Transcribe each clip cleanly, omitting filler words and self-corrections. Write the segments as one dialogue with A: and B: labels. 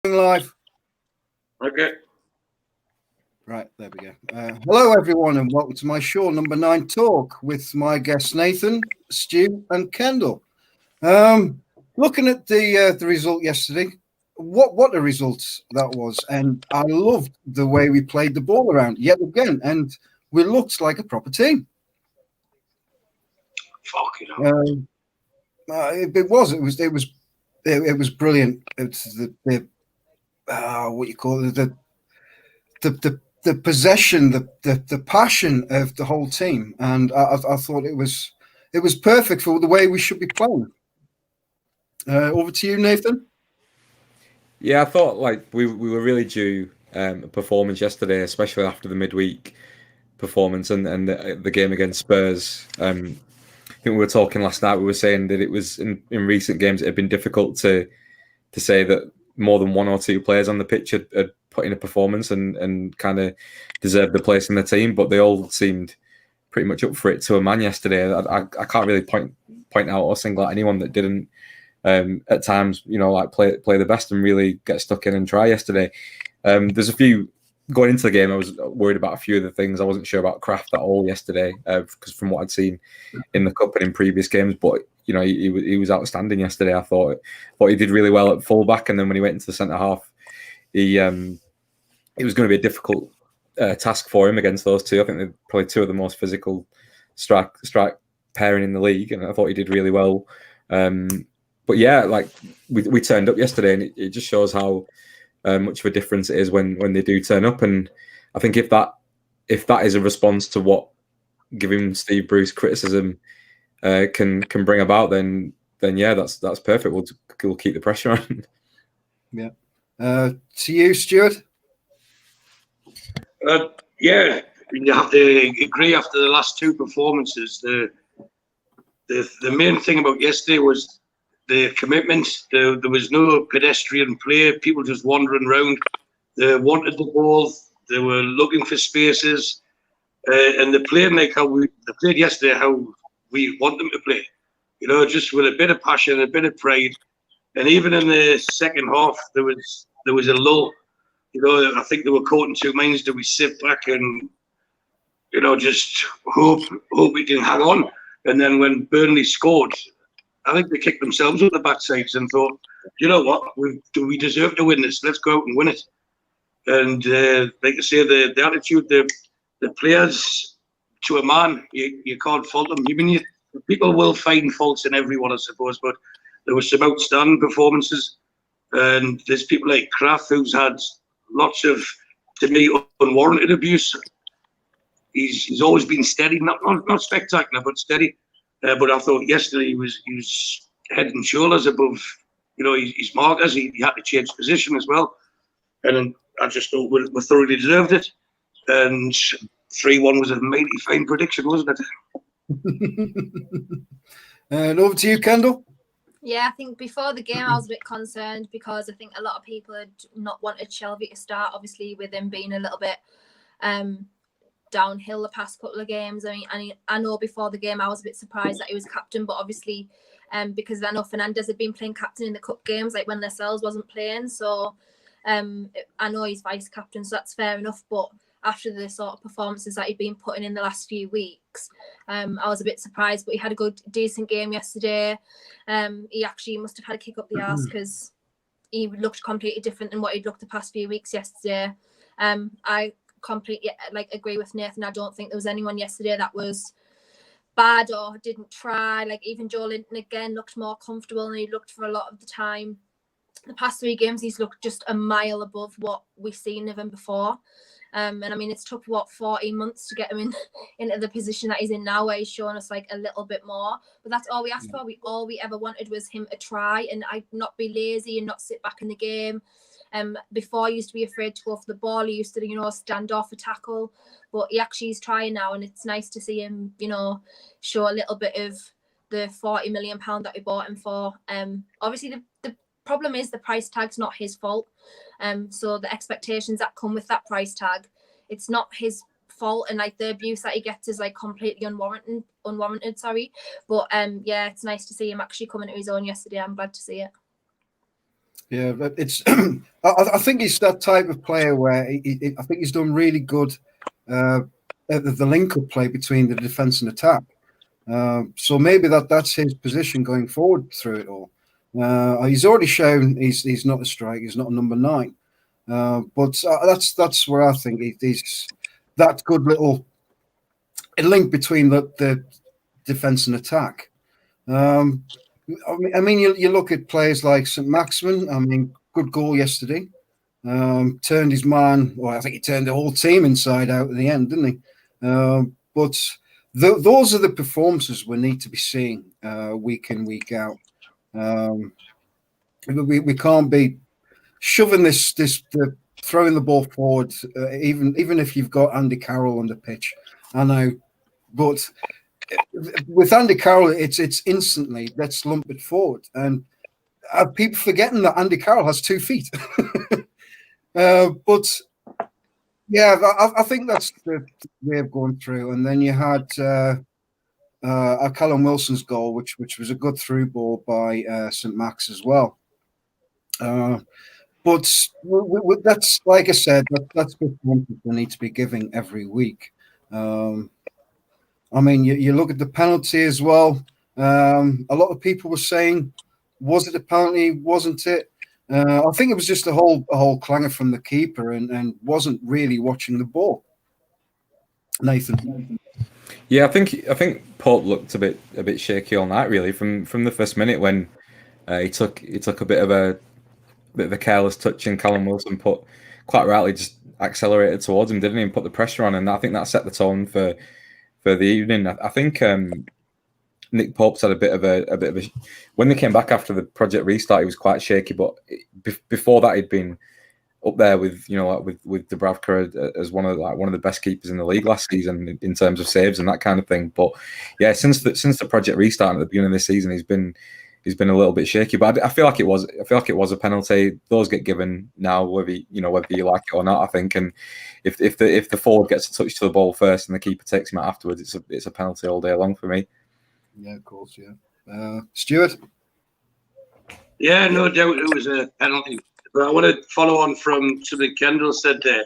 A: Live.
B: Okay.
A: Right, there we go. Hello, everyone, and welcome to my show, number 9 talk, with my guests Nathan, Stu, and Kendall. Looking at the result yesterday, what a result that was, and I loved the way we played the ball around yet again, and we looked like a proper team.
B: Fucking hell.
A: It was brilliant. It's the what you call it, the possession, the passion of the whole team, and I thought it was perfect for the way we should be playing. Over to you, Nathan.
C: Yeah, I thought we were really due a performance yesterday, especially after the midweek performance and the game against Spurs. I think we were talking last night. We were saying that it was in recent games it had been difficult to say that more than one or two players on the pitch had put in a performance and kind of deserved the place in the team, but they all seemed pretty much up for it to a man yesterday. I can't really point out or single out anyone that didn't at times, play the best and really get stuck in and try yesterday. There's a few going into the game. I was worried about a few of the things. I wasn't sure about Kraft at all yesterday because from what I'd seen in the cup and in previous games, but he was outstanding yesterday. I thought he did really well at fullback, and then when he went into the centre half, it was going to be a difficult task for him against those two. I think they're probably two of the most physical strike pairing in the league, and I thought he did really well. But yeah, we turned up yesterday, and it just shows how much of a difference it is when they do turn up. And I think if that is a response to what giving Steve Bruce criticism can bring about, then yeah, that's perfect. We'll keep the pressure on.
A: Yeah. To you, Stewart.
B: Yeah, you have to agree. After the last two performances, the main thing about yesterday was the commitment. There was no pedestrian play. People just wandering around. They wanted the ball. They were looking for spaces, and they played like they played yesterday. How we want them to play, just with a bit of passion, a bit of pride. And even in the second half, there was a lull. I think they were caught in two minds. Do we sit back and just hope we can hang on? And then when Burnley scored, I think they kicked themselves on the backsides and thought, you know what, we deserve to win this. Let's go out and win it. And like I say, the attitude, the players, to a man, you can't fault them. People will find faults in everyone, I suppose, but there were some outstanding performances. And there's people like Kraft who's had lots of, to me, unwarranted abuse. He's always been steady, not spectacular, but steady. But I thought yesterday he was head and shoulders above, his markers. He had to change position as well, and I just thought we thoroughly deserved it. And 3-1 was a mighty fine prediction, wasn't
A: it? And over to you, Kendall.
D: Yeah, I think before the game I was a bit concerned because I think a lot of people had not wanted Shelby to start, obviously with him being a little bit downhill the past couple of games. I mean, I know before the game I was a bit surprised that he was captain, but obviously because I know Fernandez had been playing captain in the cup games, like when Lascelles wasn't playing, so I know he's vice captain, so that's fair enough. But after the sort of performances that he'd been putting in the last few weeks, I was a bit surprised, but he had a good, decent game yesterday. He actually must have had a kick up the arse because he looked completely different than what he'd looked the past few weeks yesterday. I completely agree with Nathan. I don't think there was anyone yesterday that was bad or didn't try. Even Joe Linton again looked more comfortable than he looked for a lot of the time. The past 3 games he's looked just a mile above what we've seen of him before. And I mean, it's took 14 months to get him into the position that he's in now, where he's shown us a little bit more. But that's all we asked for. All we ever wanted was him to try and not be lazy and not sit back in the game. Before he used to be afraid to go for the ball. He used to, stand off a tackle, but he actually is trying now, and it's nice to see him, show a little bit of the £40 million that we bought him for. Obviously, the problem is the price tag's not his fault. So the expectations that come with that price tag, it's not his fault, and the abuse that he gets is completely unwarranted. But yeah, it's nice to see him actually coming to his own yesterday. I'm glad to see it.
A: Yeah, but it's. I think he's that type of player where I think he's done really good at the link-up play between the defence and attack. So maybe that's his position going forward through it all. He's already shown he's not a striker, he's not a number 9. But that's where I think he's that good little link between the defence and attack. I mean, you look at players like St. Maximin. I mean, good goal yesterday. Turned his man, well, I think he turned the whole team inside out at the end, didn't he? But those are the performances we need to be seeing week in, week out. We can't be shoving throwing the ball forward, even if you've got Andy Carroll on the pitch. I know, but with Andy Carroll, it's instantly let's lump it forward, and people forgetting that Andy Carroll has 2 feet. But yeah, I think that's the way of going through. And then you had Callum Wilson's goal, which was a good through ball by St. Max as well. But that's, like I said, that's what we need to be giving every week. I mean, you look at the penalty as well. A lot of people were saying, was it a penalty? Wasn't it? I think it was just a whole clanger from the keeper and wasn't really watching the ball. Nathan.
C: Yeah, I think Pope looked a bit shaky all night, really, from the first minute when he took a bit of a careless touch, and Callum Wilson quite rightly just accelerated towards him, didn't he, and put the pressure on, and I think that set the tone for the evening. I think Nick Pope's had a bit of a when they came back after the project restart, he was quite shaky, but before that he'd been up there with Dubravka as one of the best keepers in the league last season in terms of saves and that kind of thing. But yeah, since the project restart at the beginning of the season, he's been a little bit shaky. But I feel like it was a penalty. Those get given now, whether you like it or not, I think. And if the forward gets a touch to the ball first and the keeper takes him out afterwards, it's a penalty all day long for me.
A: Yeah, of course, yeah. Stewart?
B: Yeah, no doubt it was a penalty. But I want to follow on from something Kendall said there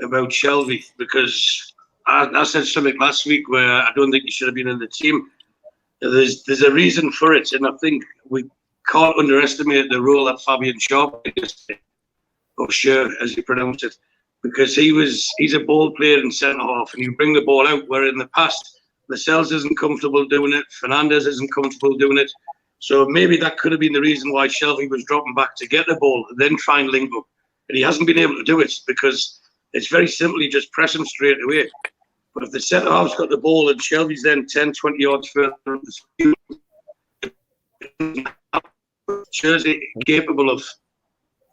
B: about Shelby, because I said something last week where I don't think he should have been in the team. There's a reason for it, and I think we can't underestimate the role that Fabian Sharp played, or Scher, as you pronounce it, because he's a ball player in centre half, and you bring the ball out, where in the past Lascelles isn't comfortable doing it, Fernandez isn't comfortable doing it. So maybe that could have been the reason why Shelby was dropping back to get the ball and then try and link up. And he hasn't been able to do it because it's very simply just press him straight away. But if the centre half's got the ball and Shelby's then 10, 20 yards further up the field, Jersey capable of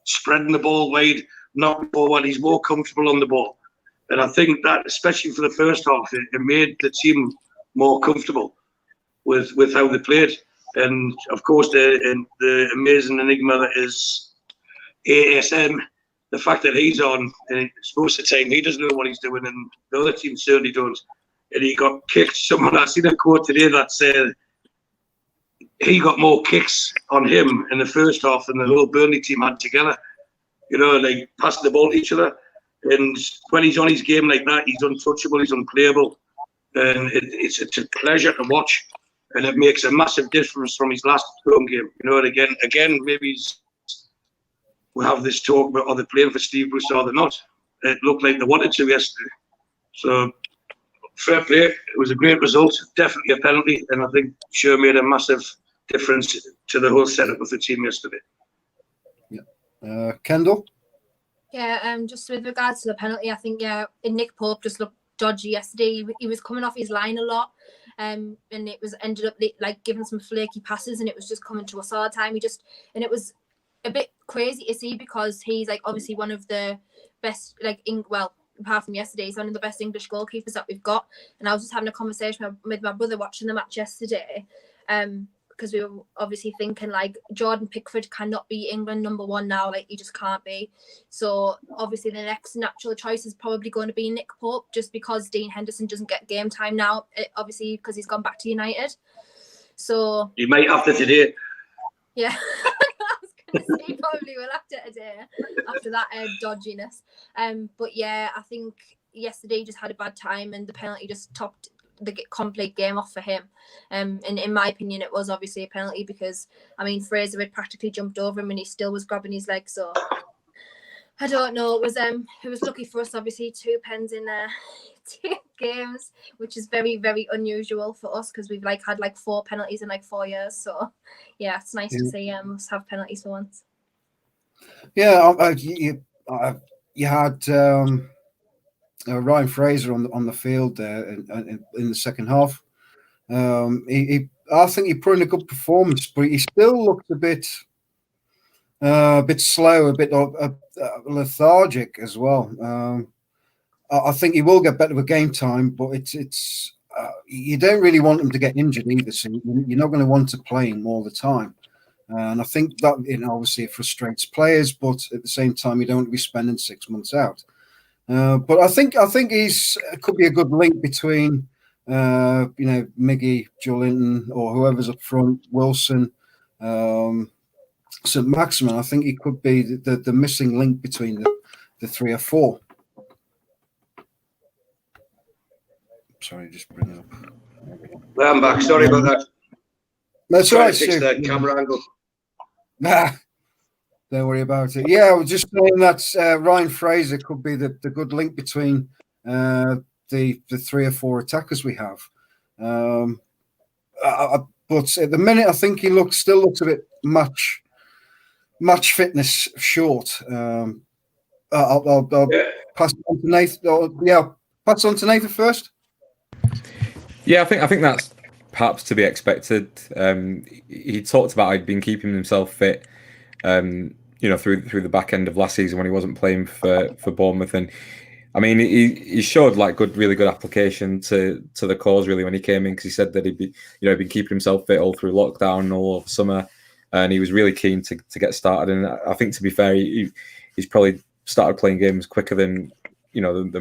B: spreading the ball wide, not forward. He's more comfortable on the ball. And I think that, especially for the first half, it made the team more comfortable with how they played. And of course, the amazing enigma that is ASM, the fact that he's on, and most of the time he doesn't know what he's doing, and the other team certainly don't. And he got kicked. I seen a quote today that said he got more kicks on him in the first half than the whole Burnley team had together. Like passing the ball to each other. And when he's on his game like that, he's untouchable, he's unplayable. And it's a pleasure to watch. And it makes a massive difference from his last home game. And again, maybe we have this talk about, are they playing for Steve Bruce or they're not? It looked like they wanted to yesterday. So, fair play. It was a great result. Definitely a penalty. And I think sure made a massive difference to the whole setup of the team yesterday.
A: Yeah. Kendall?
D: Yeah, just with regards to the penalty, I think, Nick Pope just looked dodgy yesterday. He was coming off his line a lot. And it was ended up like giving some flaky passes, and it was just coming to us all the time. And it was a bit crazy to see, because he's like obviously one of the best, apart from yesterday, he's one of the best English goalkeepers that we've got. And I was just having a conversation with my brother watching the match yesterday, because we were obviously thinking like Jordan Pickford cannot be England number 1 now, like he just can't be. So obviously the next natural choice is probably going to be Nick Pope, just because Dean Henderson doesn't get game time now, obviously because he's gone back to United. So
B: you might have to today.
D: Yeah. He probably will after today, after that dodginess. But yeah, I think yesterday he just had a bad time, and the penalty just topped the complete game off for him. And in my opinion, it was obviously a penalty because Fraser had practically jumped over him, and he still was grabbing his leg. So I don't know. It was lucky for us, obviously, 2 pens in 2 games, which is very, very unusual for us because we've had 4 penalties in 4 years. So yeah, it's nice to see us have penalties for once.
A: Yeah, you had Ryan Fraser on the field there in the second half. I think he put in a good performance, but he still looked a bit slow, a bit lethargic as well. I think he will get better with game time, but it's you don't really want him to get injured either. So you're not going to want to play him all the time. And I think that obviously it frustrates players, but at the same time you don't want to be spending 6 months out. But I think he's could be a good link between Miggy, Joelinton, or whoever's up front, Wilson, St. Maximin. I think he could be the missing link between the 3 or 4. Sorry, just bring it up.
B: Well, I'm back. Sorry about that.
A: That's all right.
B: Fix the camera angle.
A: Don't worry about it. Yeah, I was just saying that Ryan Fraser could be the good link between the 3 or 4 attackers we have. But at the minute, I think he still looks a bit match fitness short. I'll pass on to Nathan. Pass on to Nathan first.
C: Yeah, I think that's perhaps to be expected. He talked about he'd been keeping himself fit, through the back end of last season when he wasn't playing for Bournemouth, and he showed really good application to the cause really when he came in, because he said that he'd been keeping himself fit all through lockdown, all over summer, and he was really keen to get started. And I think, to be fair, he's probably started playing games quicker than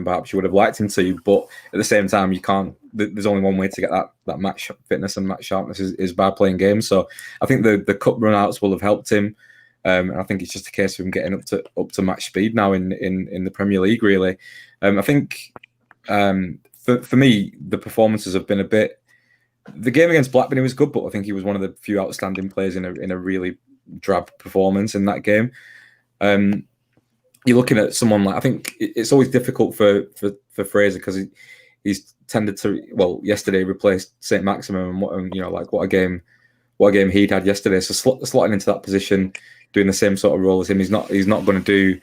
C: perhaps you would have liked him to, but at the same time, you can't. There's only one way to get that match fitness and match sharpness is by playing games. So I think the cup runouts will have helped him, and I think it's just a case of him getting up to match speed now in the Premier League. Really, I think for me the performances have been a bit. The game against Blackburn, he was good, but I think he was one of the few outstanding players in a really drab performance in that game. You're looking at someone I think it's always difficult for Fraser because he's tended to yesterday replaced St. Maximin, and what a game he'd had yesterday. So slotting into that position, doing the same sort of role as him, he's not going to do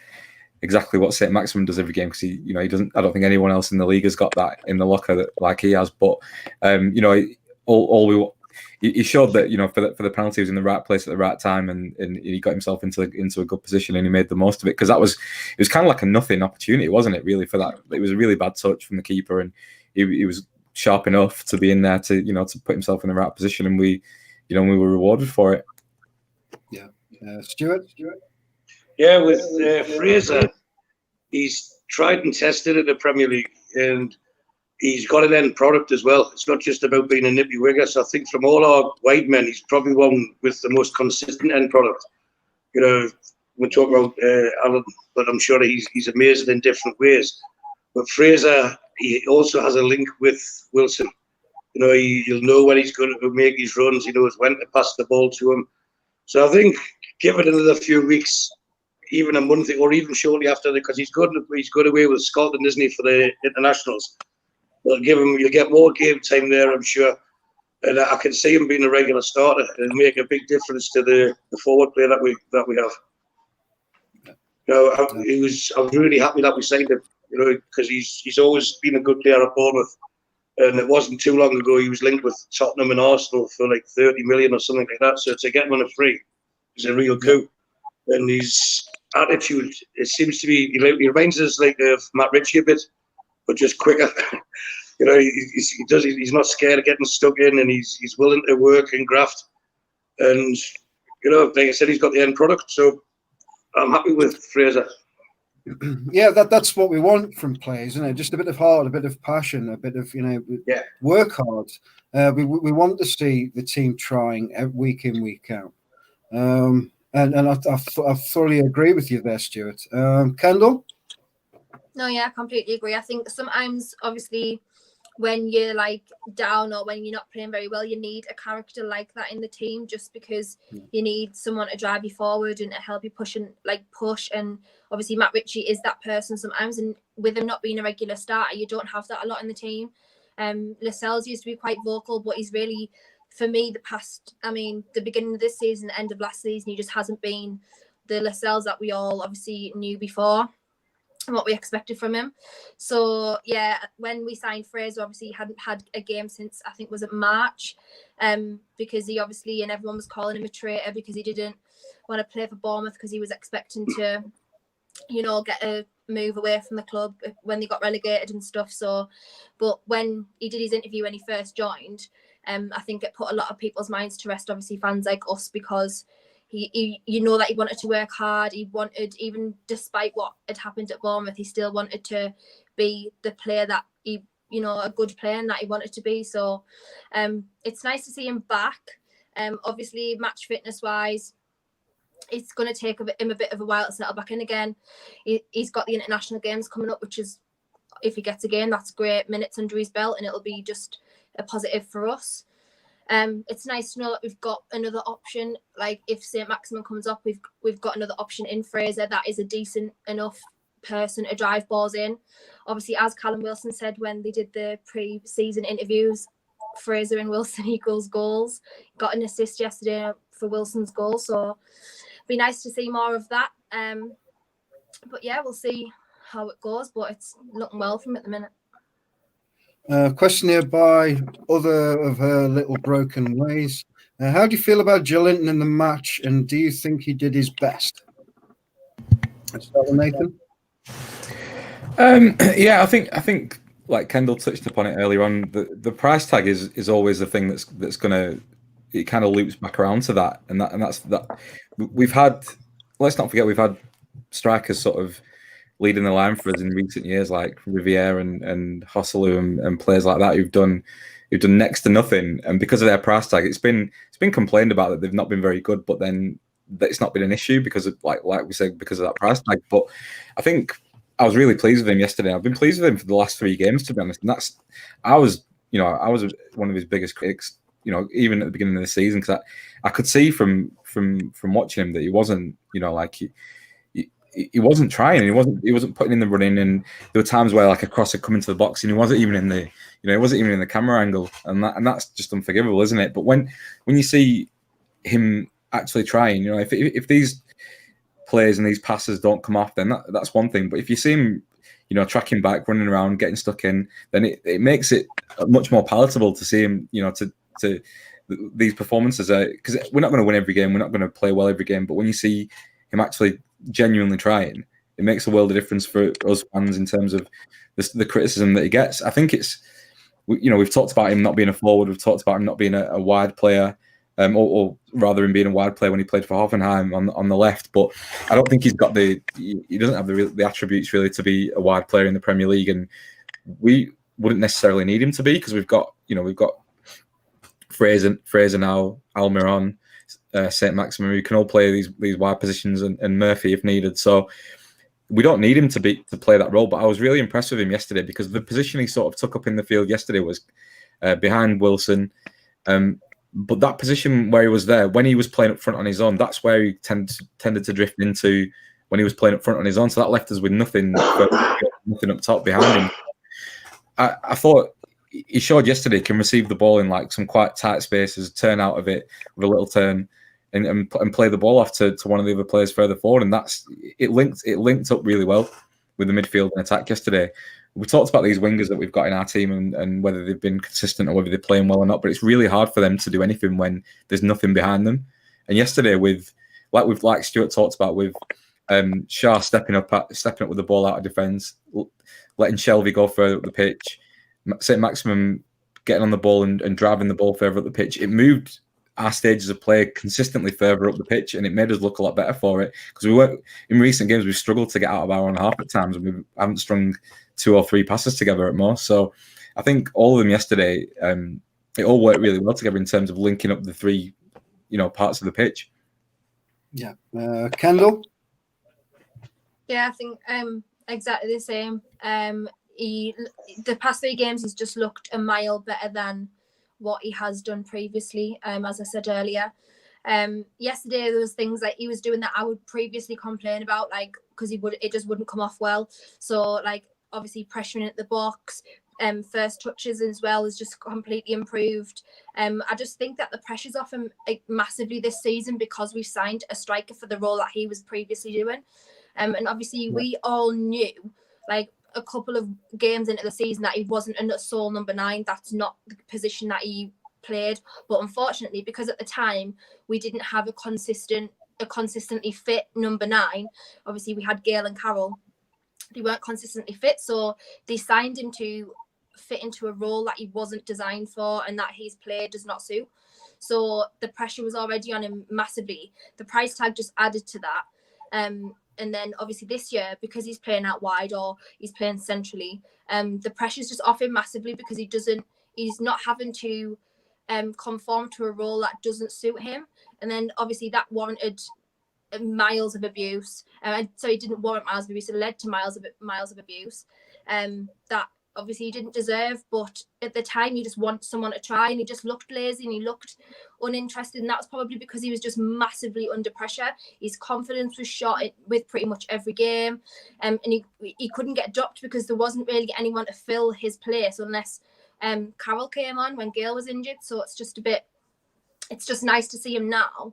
C: exactly what St. Maximin does every game, because he doesn't. I don't think anyone else in the league has got that in the locker like he has. But he showed that for the penalty, he was in the right place at the right time, and he got himself into a good position, and he made the most of it, because it was kind of like a nothing opportunity, wasn't it? Really, for that, it was a really bad touch from the keeper, and he was sharp enough to be in there to to put himself in the right position, and we were rewarded for it.
A: Yeah, Stewart.
B: Yeah, with Fraser, he's tried and tested at the Premier League, and he's got an end product as well. It's not just about being a nippy wigger. So I think from all our wide men, he's probably one with the most consistent end product. We talk about Alan, but I'm sure he's amazing in different ways. But Fraser, he also has a link with Wilson. You'll know when he's going to make his runs. He knows when to pass the ball to him. So I think give it another few weeks, even a month, or even shortly after, because he's good away with Scotland, isn't he, for the internationals? You'll get more game time there, I'm sure. And I can see him being a regular starter and make a big difference to the forward play that we have. I was really happy that we signed him, because he's always been a good player at Bournemouth. And it wasn't too long ago he was linked with Tottenham and Arsenal for 30 million or something like that. So to get him on a free is a real coup. And his attitude, it seems to be, he reminds us of Matt Ritchie a bit, but just quicker. He's not scared of getting stuck in, and he's willing to work and graft. And like I said, he's got the end product. So I'm happy with Fraser.
A: Yeah, that's what we want from players, isn't it? Just a bit of heart, a bit of passion, a bit of work hard. We want to see the team trying week in, week out. And I thoroughly agree with you there, Stewart. Kendall?
D: No, yeah, I completely agree. I think sometimes, obviously, when you're like down or when you're not playing very well, you need a character like that in the team, just because you need someone to drive you forward and to help you push. And obviously Matt Ritchie is that person sometimes, and with him not being a regular starter, you don't have that a lot in the team. Lascelles used to be quite vocal, but he's really, for me, the beginning of this season, the end of last season, he just hasn't been the Lascelles that we all obviously knew before and what we expected from him. So yeah, when we signed Fraser, obviously he hadn't had a game since, I think, was it March, because he obviously, and everyone was calling him a traitor because he didn't want to play for Bournemouth because he was expecting to, get a move away from the club when they got relegated and stuff. So, but when he did his interview when he first joined, I think it put a lot of people's minds to rest, obviously fans like us, because he that he wanted to work hard. He wanted, even despite what had happened at Bournemouth, he still wanted to be the player that he, a good player and that he wanted to be. So it's nice to see him back. Obviously, match fitness wise, it's going to take him a bit of a while to settle back in again. He's got the international games coming up, which is, if he gets a game, that's great minutes under his belt, and it'll be just a positive for us. It's nice to know that we've got another option. Like if St. Maximin comes up, we've got another option in Fraser that is a decent enough person to drive balls in. Obviously, as Callum Wilson said when they did the pre-season interviews, Fraser and Wilson equals goals. Got an assist yesterday for Wilson's goal, so it'd be nice to see more of that. But yeah, we'll see how it goes, but it's looking well from at the minute.
A: Question here by other of her little broken ways. How do you feel about Joelinton in the match, and do you think he did his best? Let's start with Nathan.
C: Yeah, I think like Kendall touched upon it earlier on. The price tag is always the thing that's gonna, it kind of loops back around to that, and that's that. We've had, let's not forget, we've had strikers sort of leading the line for us in recent years, like Riviere and Hosselu and players like that who've done next to nothing, and because of their price tag, it's been complained about that they've not been very good, but then it's not been an issue because of like we said, because of that price tag. But I think I was really pleased with him yesterday. I've been pleased with him for the last 3 games, to be honest. And I was one of his biggest critics, even at the beginning of the season, because I could see from watching him that he wasn't, he wasn't trying, and he wasn't putting in the running, and there were times where like a cross had come into the box and he wasn't even in the, he wasn't even in the camera angle, and that's just unforgivable, isn't it? But when you see him actually trying, if these players and these passes don't come off, then that's one thing. But if you see him, tracking back, running around, getting stuck in, then it makes it much more palatable to see him, to these performances, because we're not going to win every game, we're not going to play well every game, but when you see him actually genuinely trying, it makes a world of difference for us fans in terms of the criticism that he gets. I think it's, we've talked about him not being a forward, we've talked about him not being a wide player, or rather him being a wide player when he played for Hoffenheim on the left, but I don't think he doesn't have the attributes really to be a wide player in the Premier League, and we wouldn't necessarily need him to be, because we've got Fraser now, Almiron, St. Maximin, who can all play these wide positions, and Murphy if needed. So we don't need him to play that role. But I was really impressed with him yesterday, because the position he sort of took up in the field yesterday was behind Wilson. But that position where he was there, when he was playing up front on his own, that's where he tended to drift into when he was playing up front on his own. So that left us with nothing up top behind him. I thought he showed yesterday he can receive the ball in like some quite tight spaces, turn out of it with a little turn, and play the ball off to one of the other players further forward, and it linked up really well with the midfield and attack yesterday. We talked about these wingers that we've got in our team and whether they've been consistent or whether they're playing well or not, but it's really hard for them to do anything when there's nothing behind them. And yesterday, like Stewart talked about, with Shah stepping up with the ball out of defence, letting Shelby go further up the pitch, St. Maximin getting on the ball and driving the ball further up the pitch, it moved our stages of play consistently further up the pitch, and it made us look a lot better for it, because we weren't, in recent games, we've struggled to get out of our own half at times, and we haven't strung 2 or 3 passes together at most. So I think all of them yesterday, it all worked really well together in terms of linking up the 3 parts of the pitch.
A: Yeah. Kendall?
D: Yeah, I think exactly the same. The past 3 games, he's just looked a mile better than what he has done previously. As I said earlier, yesterday there was things that he was doing that I would previously complain about, like because it just wouldn't come off well. So like obviously pressuring at the box, first touches as well is just completely improved. I just think that the pressure's off him massively this season because we've signed a striker for the role that he was previously doing. And obviously we all knew, like a couple of games into the season, that he wasn't a sole number 9. That's not the position that he played. But unfortunately, because at the time we didn't have a consistently fit number 9. Obviously, we had Gail and Carol. They weren't consistently fit, so they signed him to fit into a role that he wasn't designed for and that his play does not suit. So the pressure was already on him massively. The price tag just added to that. And then obviously this year, because he's playing out wide or he's playing centrally, the pressure's just off him massively because he's not having to conform to a role that doesn't suit him. And then obviously that warranted miles of abuse. So it didn't warrant miles of abuse, it led to miles of abuse that obviously he didn't deserve. But at the time, you just want someone to try, and he just looked lazy and he looked uninterested, and that was probably because he was just massively under pressure. His confidence was shot with pretty much every game, and he couldn't get dropped because there wasn't really anyone to fill his place unless Carol came on when Gail was injured. So it's just nice to see him now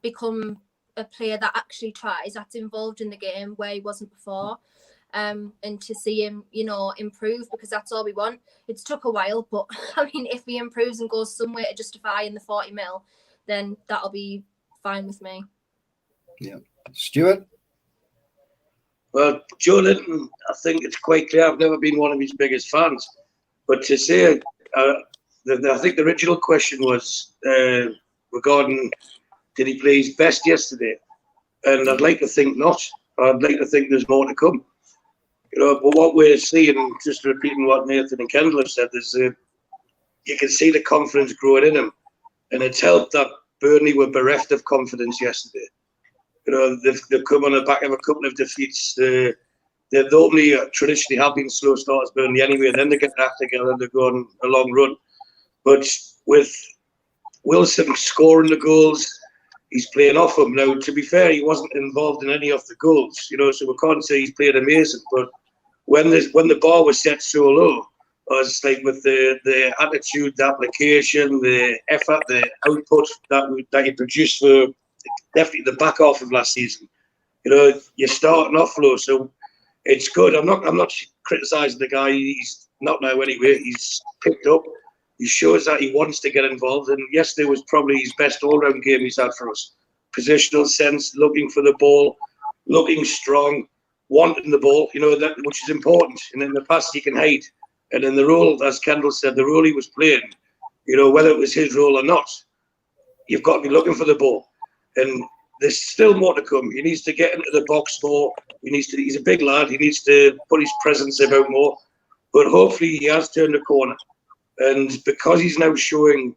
D: become a player that actually tries, that's involved in the game where he wasn't before. And to see him, improve, because that's all we want. It's took a while, but I mean, if he improves and goes somewhere to justify in the 40 mil, then that'll be fine with me.
A: Yeah. Stewart?
B: Well, Joe Linton, I think it's quite clear I've never been one of his biggest fans. But to say, I think the original question was regarding, did he play his best yesterday? And I'd like to think not. I'd like to think there's more to come. But what we're seeing, just repeating what Nathan and Kendall have said, is you can see the confidence growing in him. And it's helped that Burnley were bereft of confidence yesterday. They've come on the back of a couple of defeats. They normally traditionally have been slow starters, Burnley anyway, and then they get their act together and they go on a long run. But with Wilson scoring the goals, he's playing off them. Now, to be fair, he wasn't involved in any of the goals, so we can't say he's played amazing. But when the bar was set so low, I was like, with the attitude, the application, the effort, the output that he produced for definitely the back half of last season, you're starting off low, so it's good. I'm not criticising the guy. He's not now anyway. He's picked up. He shows that he wants to get involved, and yesterday was probably his best all-round game he's had for us. Positional sense, looking for the ball, looking strong, wanting the ball, that which is important. And in the past, he can hide. And in the role, as Kendall said, the role he was playing, whether it was his role or not, you've got to be looking for the ball. And there's still more to come. He needs to get into the box more. He's a big lad. He needs to put his presence about more. But hopefully, he has turned a corner. And because he's now showing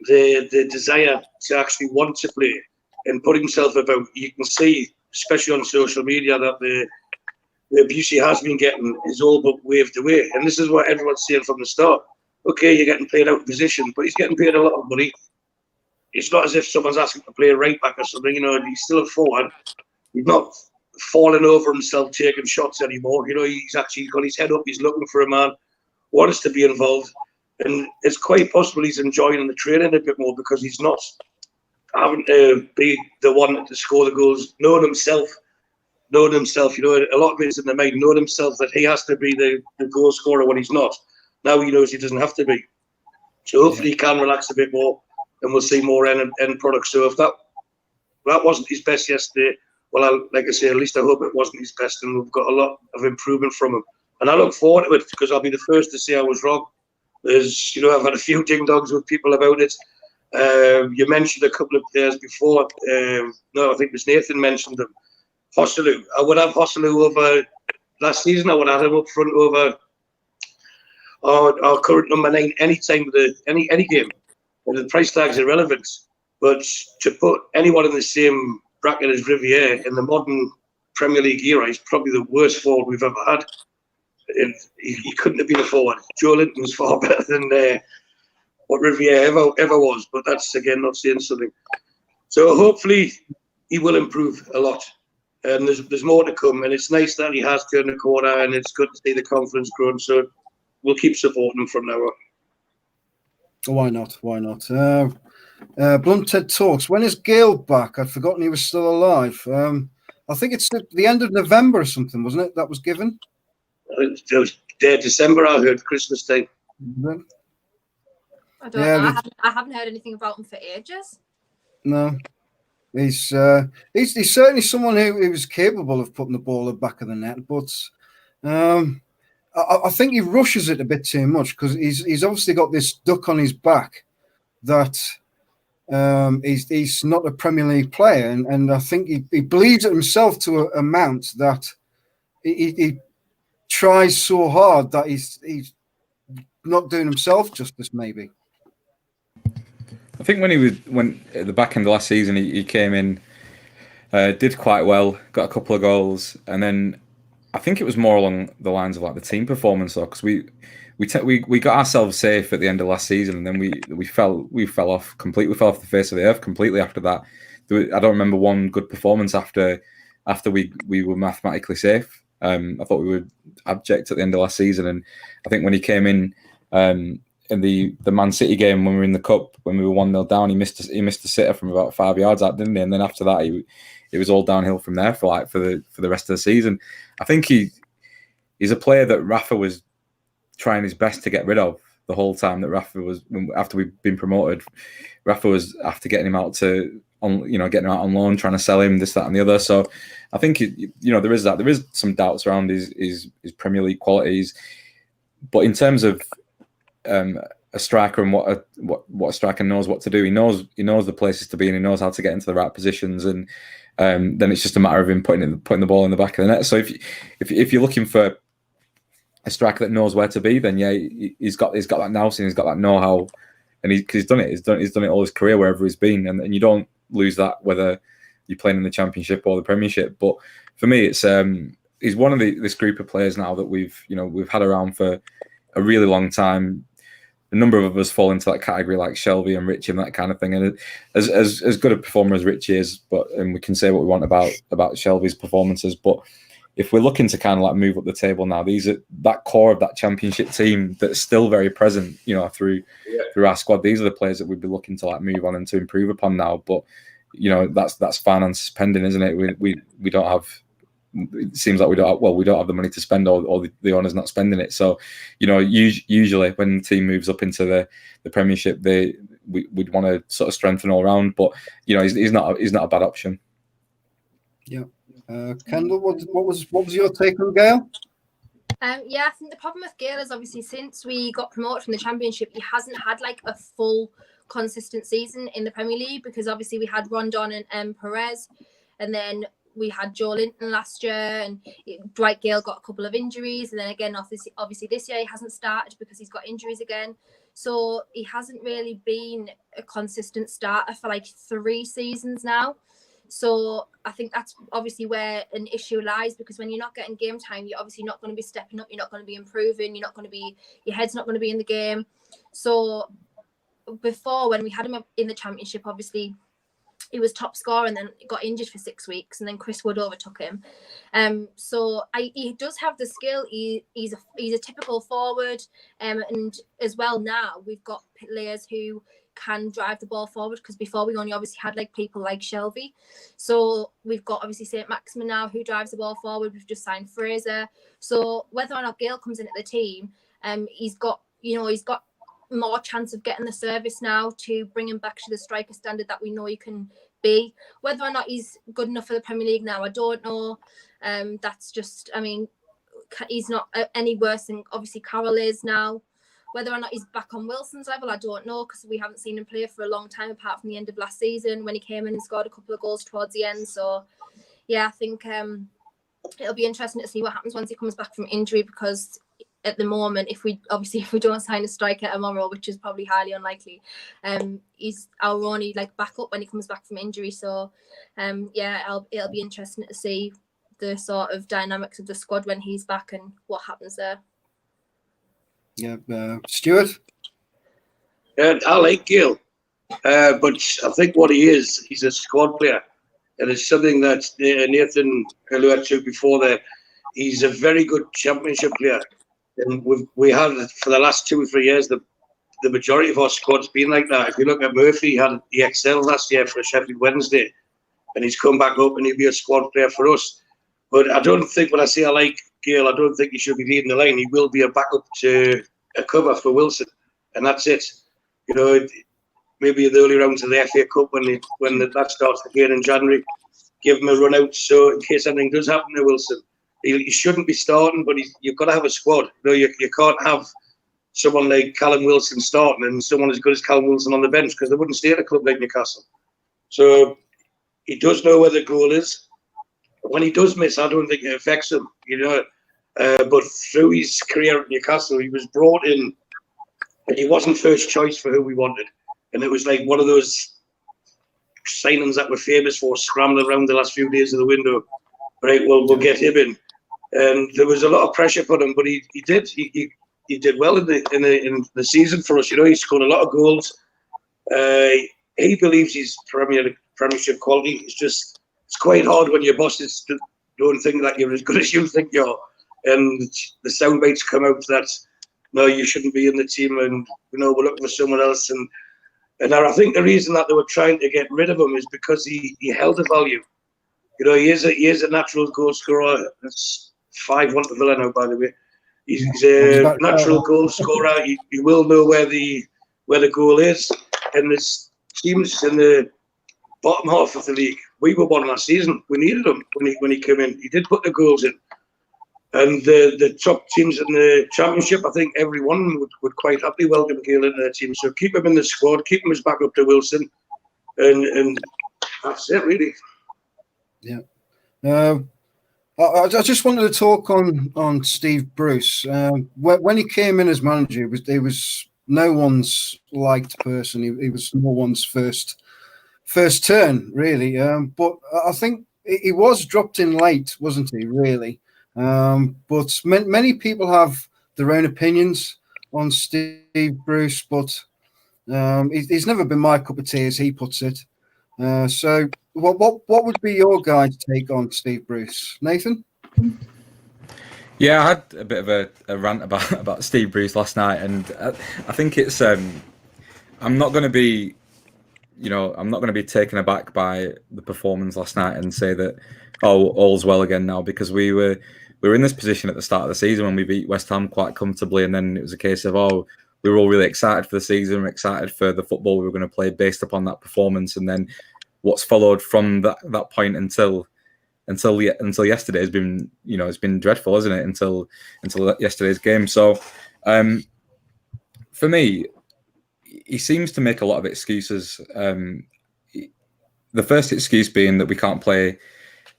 B: the desire to actually want to play and put himself about, you can see, especially on social media, that the abuse he has been getting is all but waved away. And this is what everyone's saying from the start. Okay, you're getting played out of position, but he's getting paid a lot of money. It's not as if someone's asking to play a right back or something. He's still a forward. He's not falling over himself, taking shots anymore. He's actually got his head up. He's looking for a man, wants to be involved, and it's quite possible he's enjoying the training a bit more because he's not having to be the one to score the goals, knowing himself. A lot of it's in the mind, knowing himself that he has to be the goal scorer when he's not. Now he knows he doesn't have to be. So hopefully he can relax a bit more and we'll see more end product. So if that wasn't his best yesterday, well, like I say, at least I hope it wasn't his best, and we've got a lot of improvement from him. And I look forward to it because I'll be the first to say I was wrong. I've had a few ding-dongs with people about it. You mentioned a couple of players before. No, I think it was Nathan mentioned them. Hosselu. I would have Hosselu over last season. I would have him up front over our current number 9 any time, any game. And the price tag's irrelevant. But to put anyone in the same bracket as Riviere in the modern Premier League era is probably the worst forward we've ever had. He couldn't have been a forward. Joe Linton was far better than what Riviere ever was, but that's, again, not saying something. So hopefully he will improve a lot. And there's more to come, and it's nice that he has turned the corner, and it's good to see the confidence growing. So we'll keep supporting him from now on.
A: Why not? Why not? Blunted Talks. When is Gail back? I'd forgotten he was still alive. I think it's the end of November or something, wasn't it? That was given.
B: It was December, I heard, Christmas Day.
D: I don't know. I haven't heard anything about him for ages.
A: No. He's certainly someone who was capable of putting the ball at the back of the net, but I think he rushes it a bit too much because he's obviously got this duck on his back that he's not a Premier League player, and I think he believes it himself to an amount that he tries so hard that he's not doing himself justice, maybe.
C: I think when at the back end of last season, he came in, did quite well, got a couple of goals, and then I think it was more along the lines of like the team performance, though, because we got ourselves safe at the end of last season, and then we fell off completely. We fell off the face of the earth completely after that. I don't remember one good performance after we were mathematically safe. I thought we were abject at the end of last season, and I think when he came in the Man City game when we were in the cup, when we were 1-0 down, he missed a sitter from about 5 yards out, didn't he? And then after that, it was all downhill from there for the rest of the season. I think he's a player that Rafa was trying his best to get rid of the whole time that Rafa was, after we've been promoted. Rafa was after getting him out getting him out on loan, trying to sell him this, that, and the other. So I think there is some doubts around his Premier League qualities, but in terms of a striker and what a striker knows what to do, he knows the places to be, and he knows how to get into the right positions, and then it's just a matter of him putting the ball in the back of the net. So if you're looking for a striker that knows where to be, then yeah, he's got that nous and he's got that know-how, and he's done it. He's done it all his career wherever he's been, and you don't lose that whether you're playing in the Championship or the Premiership. But for me, it's he's one of this group of players now that we've had around for a really long time. A number of us fall into that category, like Shelby and Richie and that kind of thing. And as good a performer as Richie is, and we can say what we want about Shelby's performances, but if we're looking to kind of like move up the table now, these are that core of that Championship team that's still very present, through our squad. These are the players that we'd be looking to like move on and to improve upon now. But that's finance spending, isn't it? We don't have. It seems like we don't have the money to spend, or the owner's not spending it. So, usually when the team moves up into the Premiership, we'd want to sort of strengthen all round. But he's not a bad option.
A: Yeah, Kendall, what was your take on Gail?
D: Yeah, I think the problem with Gail is obviously since we got promoted from the Championship, he hasn't had like a full consistent season in the Premier League, because obviously we had Rondon and Perez, and then we had Joe Linton last year, and Dwight Gale got a couple of injuries, and then again, obviously this year he hasn't started because he's got injuries again. So he hasn't really been a consistent starter for like 3 seasons now. So I think that's obviously where an issue lies, because when you're not getting game time, you're obviously not going to be stepping up, you're not going to be improving, your head's not going to be in the game. So before, when we had him in the Championship, obviously he was top scorer and then got injured for 6 weeks, and then Chris Wood overtook him. So he does have the skill. He's a typical forward, and as well now we've got players who can drive the ball forward, because before we only obviously had like people like Shelby. So we've got obviously St. Maximin now who drives the ball forward. We've just signed Fraser. So whether or not Gale comes in at the team, he's got more chance of getting the service now to bring him back to the striker standard that we know he can be. Whether or not he's good enough for the Premier League now, I don't know. That's just, he's not any worse than obviously Carroll is now. Whether or not he's back on Wilson's level, I don't know, because we haven't seen him play for a long time, apart from the end of last season when he came in and scored a couple of goals towards the end. So yeah, I think it'll be interesting to see what happens once he comes back from injury, because at the moment, if we don't sign a striker tomorrow, which is probably highly unlikely, he's our only like backup when he comes back from injury. So it'll be interesting to see the sort of dynamics of the squad when he's back and what happens there.
A: Yeah, Stewart?
B: I like Gale, but I think what he is, he's a squad player. And it's something that Nathan alluded to before there. He's a very good championship player. And we had, for the last 2 or 3 years, the majority of our squad's been like that. If you look at Murphy, he had the EXL last year for Sheffield Wednesday. And he's come back up and he'll be a squad player for us. But I don't think, when I say I like Gale, I don't think he should be leading the line. He will be a backup to a cover for Wilson. And that's it. You know, maybe in the early rounds of the FA Cup when that starts again in January, give him a run out so in case anything does happen to Wilson. He shouldn't be starting, but you've got to have a squad. You can't have someone like Callum Wilson starting and someone as good as Callum Wilson on the bench, because they wouldn't stay at a club like Newcastle. So he does know where the goal is. When he does miss, I don't think it affects him, you know. But through his career at Newcastle, he was brought in and he wasn't first choice for who we wanted. And it was like one of those signings that we're famous for, scrambling around the last few days of the window. Right, well, we'll get him in. And there was a lot of pressure put on him, but he did. He did well in the season for us. You know, he scored a lot of goals. He believes he's Premiership quality. It's quite hard when your bosses don't think that you're as good as you think you are, and the sound bites come out that no, you shouldn't be in the team, and you know we're looking for someone else. And I think the reason that they were trying to get rid of him is because he held a value. You know, he is a natural goal scorer. That's 5-1 to Villa now, by the way. He's a natural goal scorer. He will know where the goal is. And there's teams in the bottom half of the league. We were one last season. We needed him when he came in. He did put the goals in. And the top teams in the Championship, I think everyone would quite happily welcome Gale into their team. So keep him in the squad, keep him as backup to Wilson, and that's it, really.
A: Yeah. I just wanted to talk on Steve Bruce. When he came in as manager, he was no one's liked person. He was no one's first turn, really. But I think he was dropped in late, wasn't he, really? But many people have their own opinions on Steve Bruce, but he's never been my cup of tea, as he puts it. So what would be your guys' take on Steve Bruce? Nathan?
C: Yeah, I had a bit of a rant about Steve Bruce last night, and I think it's I'm not going to be taken aback by the performance last night and say that all's well again now, because we were in this position at the start of the season when we beat West Ham quite comfortably, and then it was a case of we were all really excited for the season, we're excited for the football we were going to play based upon that performance, and then what's followed from that point until yesterday has been, it's been dreadful, isn't it? Until yesterday's game. So for me, he seems to make a lot of excuses. The first excuse being that we can't play.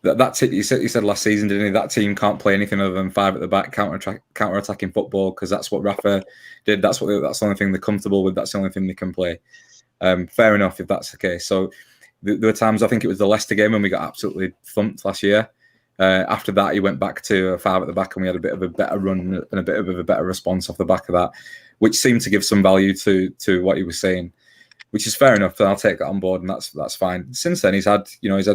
C: He said last season, didn't he? That team can't play anything other than 5 at the back, counter-attacking football, because that's what Rafa did. That's the only thing they're comfortable with. That's the only thing they can play. Fair enough if that's the case. So there were times, I think it was the Leicester game when we got absolutely thumped last year. After that, he went back to 5 at the back, and we had a bit of a better run and a bit of a better response off the back of that, which seemed to give some value to what he was saying, which is fair enough. And I'll take that on board, and that's fine. Since then, he's had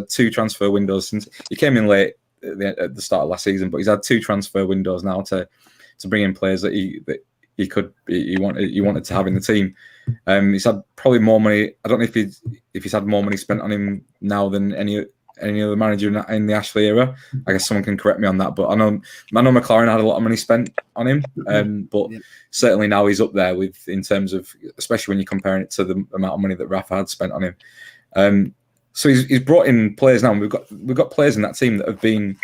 C: 2 transfer windows. Since he came in late at the start of last season, but he's had 2 transfer windows now to bring in players that he wanted to have in the team. He's had probably more money. I don't know if he's had more money spent on him now than any other manager in the Ashley era. I guess someone can correct me on that, but I know McLaren had a lot of money spent on him. But certainly now he's up there in terms of, especially when you're comparing it to the amount of money that Rafa had spent on him. So he's brought in players now. And we've got players in that team that have been,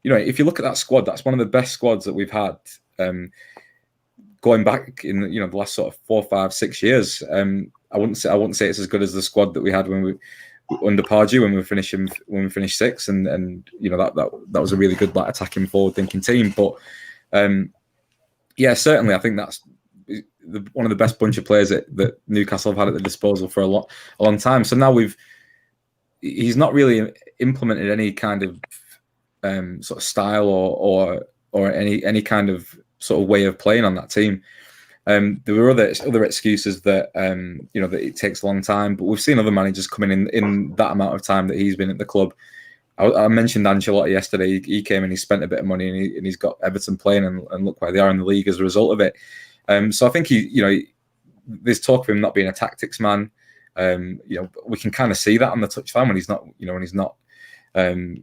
C: if you look at that squad, that's one of the best squads that we've had. Going back in the last sort of 4, 5, 6 years, I wouldn't say it's as good as the squad that we had when we under Pardew when we finished 6th, and that was a really good attacking forward thinking team. But Yeah, certainly. I think that's one of the best bunch of players that Newcastle have had at the disposal for a long time. So now he's not really implemented any kind of sort of style or any kind of sort of way of playing on that team. There were other excuses that that it takes a long time, but we've seen other managers coming in that amount of time that he's been at the club. I mentioned Ancelotti yesterday. He came and he spent a bit of money and he's got Everton playing and look where they are in the league as a result of it. So I think there's talk of him not being a tactics man. We can kind of see that on the touchline when he's not,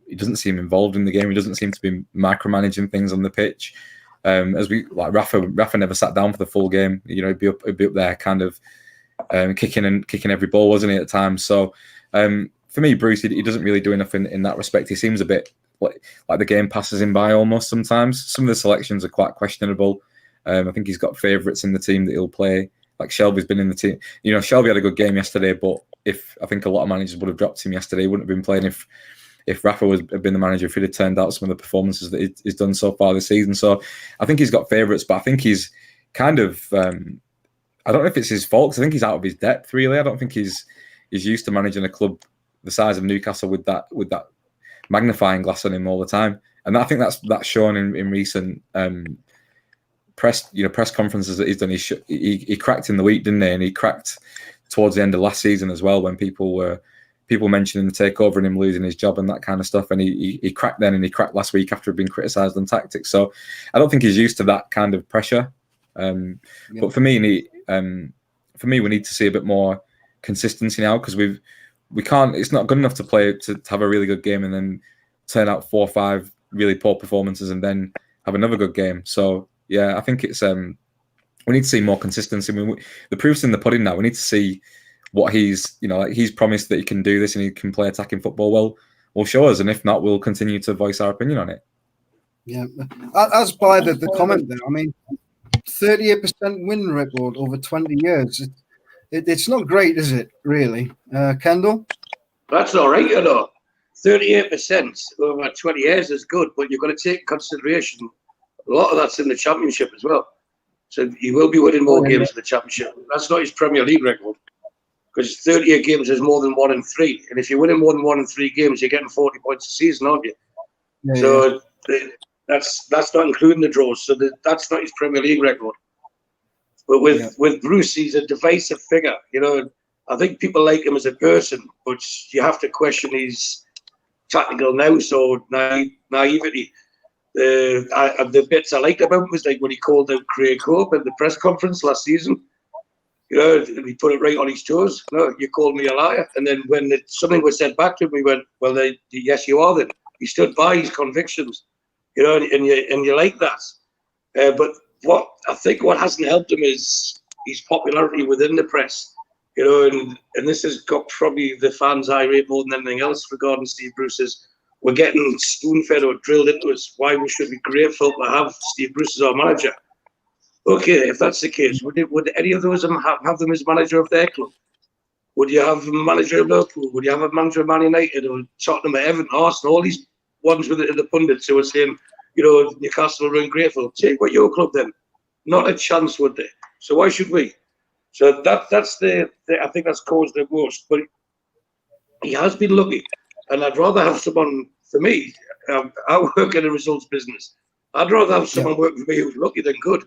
C: he doesn't seem involved in the game. He doesn't seem to be micromanaging things on the pitch. As we like, Rafa never sat down for the full game. He'd be up there, kind of kicking every ball, wasn't he, at times? So for me, Bruce, he doesn't really do enough in that respect. He seems a bit like the game passes him by almost sometimes. Some of the selections are quite questionable. I think he's got favourites in the team that he'll play. Like Shelby's been in the team. Shelby had a good game yesterday, but I think a lot of managers would have dropped him yesterday. He wouldn't have been playing if Rafa had been the manager, if he'd have turned out some of the performances that he's done so far this season. So I think he's got favourites, but I think he's kind of I don't know if it's his fault, because I think he's out of his depth, really. I don't think he's used to managing a club the size of Newcastle with that magnifying glass on him all the time. And I think that's shown in recent press conferences that he's done. He cracked in the week, didn't he? And he cracked towards the end of last season as well, when people mentioning the takeover and him losing his job and that kind of stuff. And he cracked then, and he cracked last week after being criticised on tactics. So I don't think he's used to that kind of pressure. But for me, we need to see a bit more consistency now, because we can't. It's not good enough to play to have a really good game and then turn out 4 or 5 really poor performances and then have another good game. So yeah, I think it's we need to see more consistency. I mean, the proof's in the pudding now. We need to see what he's promised that he can do this and he can play attacking football well. Will show us, and if not, we'll continue to voice our opinion on it.
A: Yeah, as by the comment there, I mean, 38% win record over 20 years. It's not great, is it, really? Kendall?
B: That's all right, 38% over 20 years is good, but you've got to take consideration a lot of that's in the Championship as well. So he will be winning more games in the Championship. That's not his Premier League record, because 38 games is more than 1 in 3. And if you're winning more than 1 in 3 games, you're getting 40 points a season, aren't you? Yeah, so that's not including the draws. So that's not his Premier League record. But with Bruce, he's a divisive figure. I think people like him as a person, but you have to question his tactical nous or naivety. The bits I liked about him was like when he called out Craig Hope at the press conference last season. He put it right on his toes. No, you called me a liar. And then when something was said back to him, he went, "Well, yes, you are." Then he stood by his convictions. And you like that. But what hasn't helped him is his popularity within the press. And this has got probably the fans irate more than anything else regarding Steve Bruce's. We're getting spoon-fed or drilled into us why we should be grateful to have Steve Bruce as our manager. Okay, if that's the case, would any of those have them as manager of their club? Would you have a manager of Liverpool? Would you have a manager of Man United or Tottenham or Everton, Arsenal? All these ones with the pundits who are saying, Newcastle are ungrateful. Take what your club then. Not a chance, would they? So why should we? So that's I think that's caused the most. But he has been lucky. And I'd rather have someone, for me, I work in a results business. I'd rather have someone work for me who's lucky than good.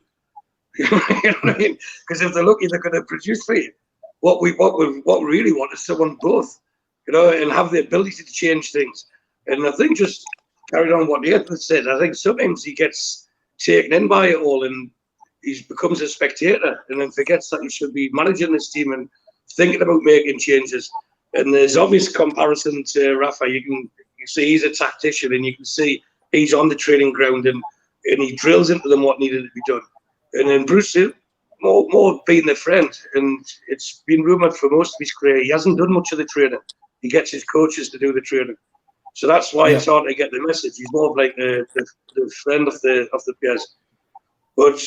B: You know what I mean? Because if they're lucky, they're going to produce for you. What we really want is someone both, and have the ability to change things. And I think just carrying on what Nathan said, I think sometimes he gets taken in by it all and he becomes a spectator and then forgets that he should be managing this team and thinking about making changes. And there's obvious comparison to Rafa. You can see he's a tactician, and you can see he's on the training ground and he drills into them what needed to be done. And then Bruce, more being the friend, and it's been rumoured for most of his career, he hasn't done much of the training. He gets his coaches to do the training. So that's why it's hard to get the message. He's more of like the friend of the players. But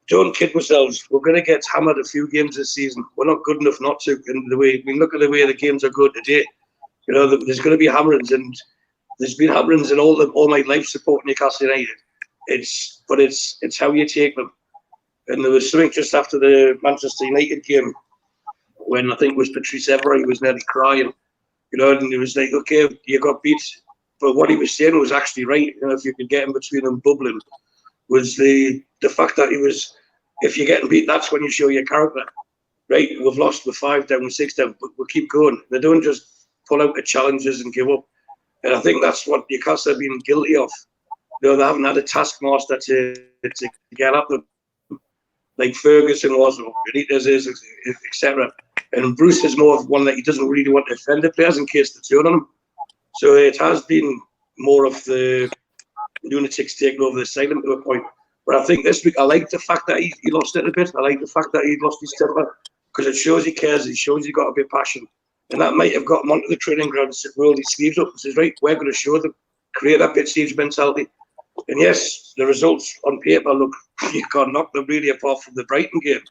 B: don't kid ourselves. We're going to get hammered a few games this season. We're not good enough not to. And look at the way the games are going today. There's going to be hammerings, and there's been hammerings in all my life supporting Newcastle United. it's how you take them. And there was something just after the Manchester United game when I think it was Patrice Evra, he was nearly crying, and he was like, okay, you got beat. But what he was saying was actually right. If you could get in between them bubbling, was the fact that he was, if you're getting beat, that's when you show your character. Right, we've lost with 5 down, 6 down, but we'll keep going. They don't just pull out the challenges and give up. And I think that's what Newcastle have been guilty of. They haven't had a taskmaster to get up them, like Ferguson was, or Benitez is, etc. And Bruce is more of one that he doesn't really want to offend the players in case they turn on him. So it has been more of the lunatics taking over the silent to a point. But I think this week, I like the fact that he lost it a bit. I like the fact that he lost his temper because it shows he cares. It shows he's got a bit of passion. And that might have got him onto the training ground and rolled his sleeves up and says, right, we're going to show them, create that bit siege mentality. And yes, the results on paper look, you can't knock them really apart from the Brighton game.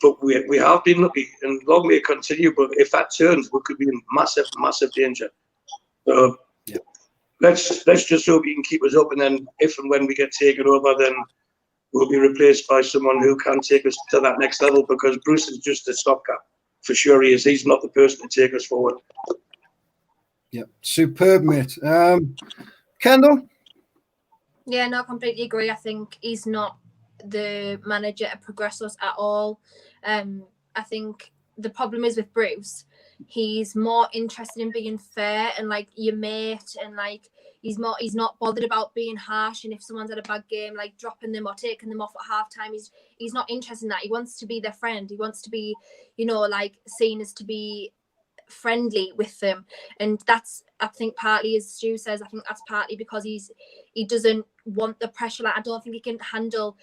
B: But we have been lucky, and long may it continue. But if that turns, we could be in massive, massive danger. So let's just hope he can keep us up, and then if and when we get taken over, then we'll be replaced by someone who can take us to that next level, because Bruce is just a stopgap. For sure he is. He's not the person to take us forward.
A: Yeah, superb, mate. Kendall?
D: Yeah, no, I completely agree. I think he's not the manager to progress us at all. I think the problem is with Bruce, he's more interested in being fair and like your mate, and like he's not bothered about being harsh, and if someone's had a bad game, like dropping them or taking them off at halftime, he's not interested in that. He wants to be their friend. He wants to be, like seen as to be friendly with them, and that's, I think, partly, as Stu says, I think that's partly because he doesn't want the pressure. Like, I don't think he can handle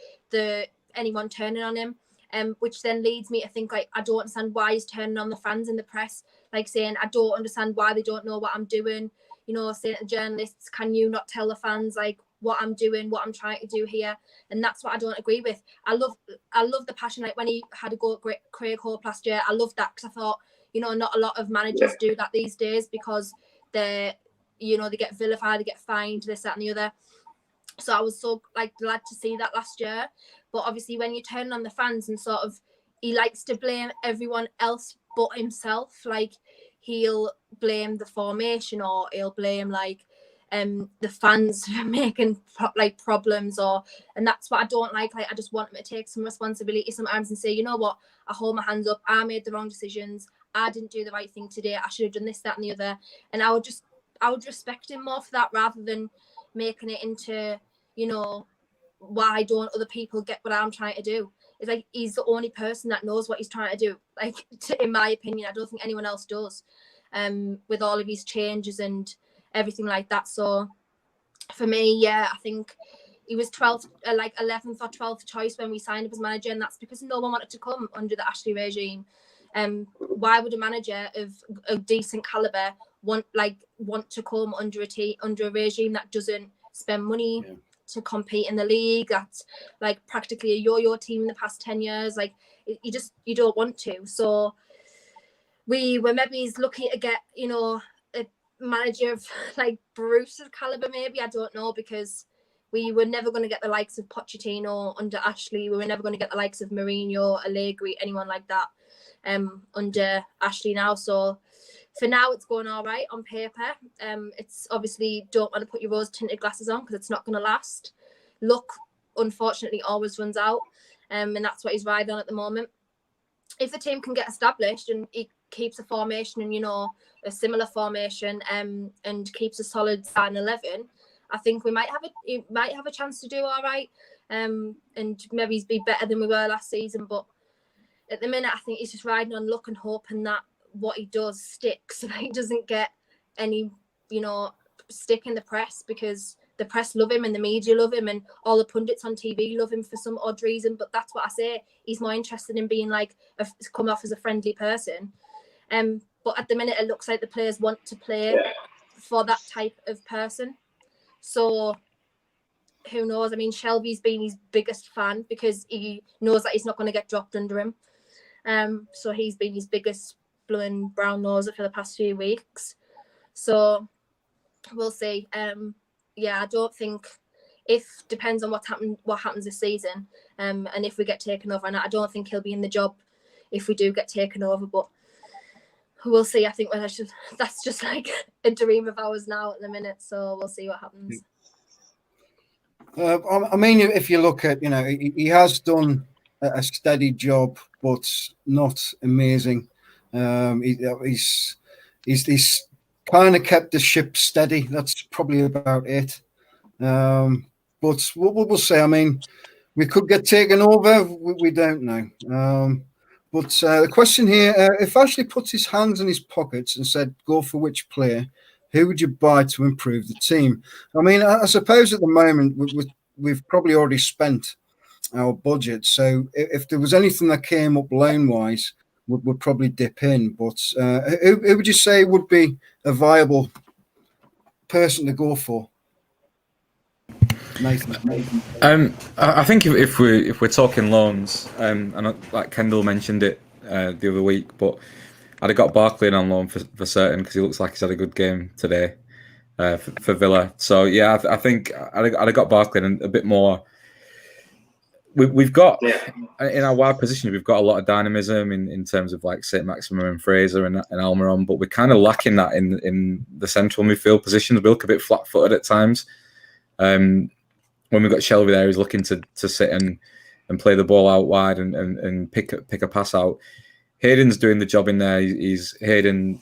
D: anyone turning on him, which then leads me to think, like, I don't understand why he's turning on the fans and the press, like saying, I don't understand why they don't know what I'm doing, saying to the journalists, can you not tell the fans like what I'm doing, what I'm trying to do here? And that's what I don't agree with. I love the passion, like when he had a go at Craig Hope last year. I loved that because I thought, not a lot of managers do that these days, because they get vilified, they get fined, this, that, and the other. So I was so glad to see that last year. But obviously, when you turn on the fans and sort of, he likes to blame everyone else but himself. Like, he'll blame the formation, or he'll blame the fans for making problems, and that's what I don't like. Like, I just want him to take some responsibility sometimes and say, you know what, I hold my hands up. I made the wrong decisions. I didn't do the right thing today. I should have done this, that, and the other. And I would respect him more for that, rather than making it into, why don't other people get what I'm trying to do? It's like, he's the only person that knows what he's trying to do. Like, in my opinion, I don't think anyone else does, with all of his changes and everything like that. So for me, yeah, I think he was 11th or 12th choice when we signed up as manager, and that's because no one wanted to come under the Ashley regime. Why would a manager of a decent caliber want to come under a regime that doesn't spend money to compete in the league, that's like practically a yo-yo team in the past 10 years? Like, you don't want to. So we were maybe lucky to get a manager of like Bruce's caliber, maybe, I don't know, because we were never going to get the likes of Pochettino under Ashley. We were never going to get the likes of Mourinho, Allegri, anyone like that under Ashley now. So for now, it's going all right on paper. It's obviously, don't want to put your rose tinted glasses on, because it's not going to last. Luck, unfortunately, always runs out, and that's what he's riding on at the moment. If the team can get established and he keeps a formation and a similar formation, and keeps a solid starting 11, I think we might have a chance to do all right, and maybe be better than we were last season. But at the minute, I think he's just riding on luck and hoping that what he does sticks, and he doesn't get any stick in the press, because the press love him and the media love him and all the pundits on TV love him for some odd reason. But that's what I say, he's more interested in being come off as a friendly person. But at the minute, it looks like the players want to play for that type of person. So who knows? I mean, Shelby's been his biggest fan, because he knows that he's not going to get dropped under him. So he's been his biggest blowing brown noser for the past few weeks. So we'll see. I don't think if depends on what happens this season, and if we get taken over. And I don't think he'll be in the job if we do get taken over, but we'll see. I think that's just like a dream of ours now at the minute. So we'll see what happens.
A: I mean, if you look at, he has done a steady job, but not amazing. He's kind of kept the ship steady. That's probably about it. But we'll say, I mean, we could get taken over. We don't know. But the question here, if Ashley puts his hands in his pockets and said, go for which player, who would you buy to improve the team? I mean, I suppose at the moment we've probably already spent our budget. So if there was anything that came up loan-wise, we'd probably dip in. But who would you say would be a viable person to go for? Nathan.
C: I think if we're talking loans, and like Kendall mentioned it the other week, but I'd have got Barkley on loan for certain because he looks like he's had a good game today for Villa. So yeah, I think I'd have got Barkley and a bit more. We've got in our wide position, we've got a lot of dynamism in terms of like St. Maximin and Fraser and Almiron, but we're kind of lacking that in the central midfield positions. We look a bit flat-footed at times. When we've got Shelby there, he's looking to sit and play the ball out wide and pick a pass out. Hayden's doing the job in there. Hayden,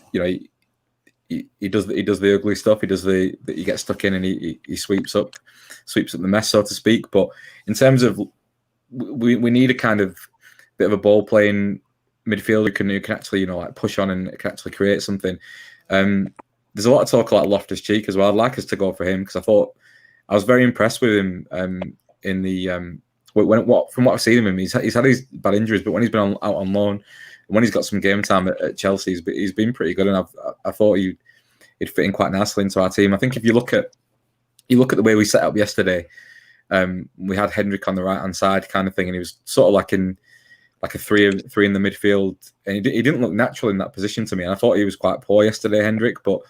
C: he does the ugly stuff. He gets stuck in and he sweeps up the mess, so to speak. But in terms of we need a kind of bit of a ball playing midfielder who can actually like push on and can actually create something. There's a lot of talk about Loftus-Cheek as well. I'd like us to go for him because I was very impressed with him in the from what I've seen of him. He's had his bad injuries, but when he's been out on loan, and when he's got some game time at Chelsea, he's been pretty good. And I thought he'd fit in quite nicely into our team. I think if you look at the way we set up yesterday, we had Hendrick on the right hand side kind of thing, and he was sort of like a three in the midfield, and he didn't look natural in that position to me. And I thought he was quite poor yesterday, Hendrick, but.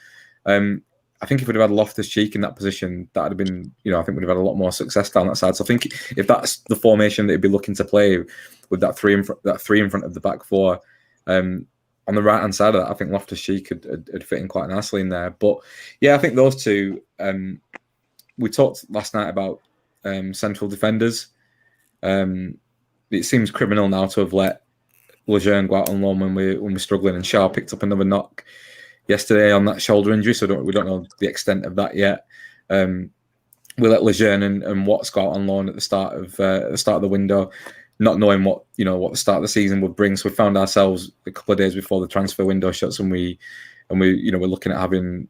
C: I think if we'd have had Loftus-Cheek in that position, that would have been, I think we'd have had a lot more success down that side. So I think if that's the formation that he'd be looking to play with that three in front of the back four, on the right hand side of that, I think Loftus-Cheek would fit in quite nicely in there. But yeah, I think those two. We talked last night about central defenders. It seems criminal now to have let Lejeune go out on loan when we're struggling, and Shaw picked up another knock yesterday on that shoulder injury, so we don't know the extent of that yet. We let Lejeune and Watts go out on loan at the start of the window, not knowing what the start of the season would bring. So we found ourselves a couple of days before the transfer window shuts, and we're looking at having.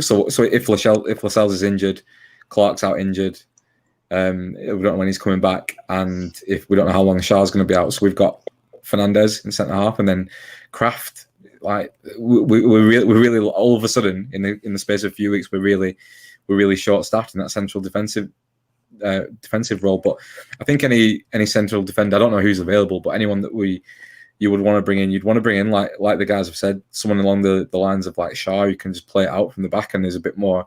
C: So if Lascelles is injured, Clark's out injured. We don't know when he's coming back, and if we don't know how long Shaw's going to be out, so we've got Fernandez in centre half, and then Kraft. Like we're really all of a sudden in the space of a few weeks we're really short staffed in that central defensive role. But I think any central defender, I don't know who's available, but anyone that you would want to bring in, you'd want to bring in like the guys have said, someone along the lines of like Shaw, who can just play it out from the back and is a bit more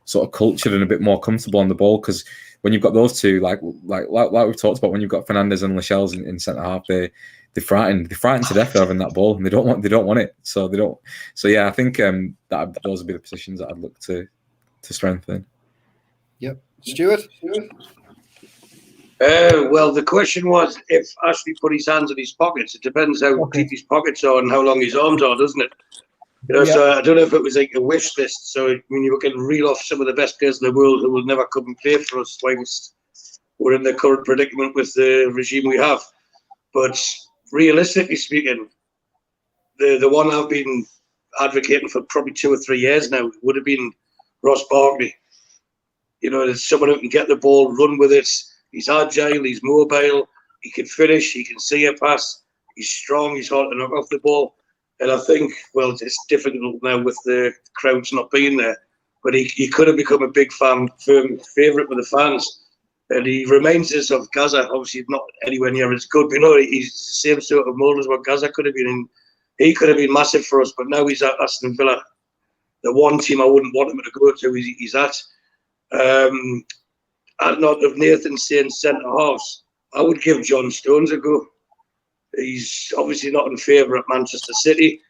C: sort of cultured and a bit more comfortable on the ball. Because when you've got those two, like we've talked about, when you've got Fernandez and Lascelles in centre half, they're frightened to death of having that ball, and they don't want it. So they don't. So yeah, I think those would be the positions that I'd look to strengthen.
A: Yep, Stewart.
B: Well, the question was if Ashley put his hands in his pockets. It depends how deep his pockets are and how long his arms are, doesn't it? So I don't know if it was like a wish list. So you can reel off some of the best players in the world who will never come and play for us whilst we're in the current predicament with the regime we have. But realistically speaking, the one I've been advocating for probably 2 or 3 years now would have been Ross Barkley. There's someone who can get the ball, run with it. He's agile, he's mobile, he can finish, he can see a pass, he's strong, he's hard to knock off the ball. And I think, well, it's difficult now with the crowds not being there, but he could have become a big firm favourite with the fans. And he reminds us of Gaza, obviously not anywhere near as good, but he's the same sort of mould as what Gaza could have been. And he could have been massive for us, but now he's at Aston Villa. The one team I wouldn't want him to go to, he's at. and not of Nathan saying centre halves, I would give John Stones a go. He's obviously not in favour at Manchester City.